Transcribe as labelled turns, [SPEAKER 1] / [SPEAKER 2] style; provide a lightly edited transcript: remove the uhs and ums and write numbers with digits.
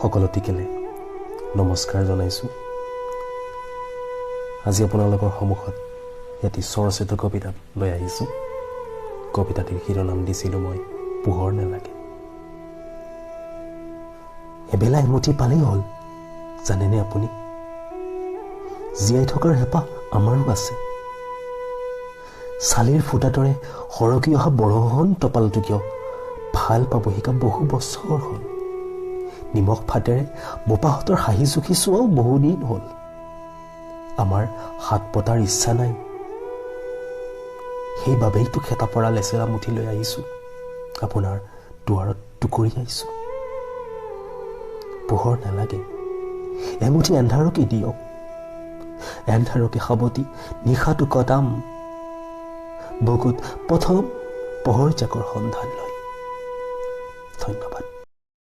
[SPEAKER 1] সকলোটিকেলে নমস্কাৰ জনাইছোঁ। আজি আপোনালোকৰ সন্মুখত এটি স্বৰচিত কবিতা লৈ আহিছোঁ। কবিতাটিৰ শিৰোনাম দিছিলোঁ মই পোহৰ নেলাগে। এবেলা এমুঠি পালেই হ'ল, জানেনে আপুনি? জীয়াই থকাৰ হেঁপাহ আমাৰো আছে। চালিৰ ফুটাটোৰে সৰকি অহা বৰষুণ টপালটো কিয় ভাল পাব শিকা বহু বছৰ হ'ল। নিমখ ফাটেৰে বোপাহঁতৰ হাঁহি জুখি চোৱাও বহুদিন হ'ল। আমাৰ হাত পতাৰ ইচ্ছা নাই, সেইবাবেইতো খেতা পৰা লেচেৰা মুঠি লৈ আহিছোঁ, আপোনাৰ দুৱাৰত টুকুৰিয়াইছোঁ। পোহৰ নালাগে, এমুঠি এন্ধাৰকে দিয়ক, এন্ধাৰকে সাৱটি নিশাটো কটাম, বুকুত প্ৰথম পোহৰ জাকৰ সন্ধান লৈ। ধন্যবাদ।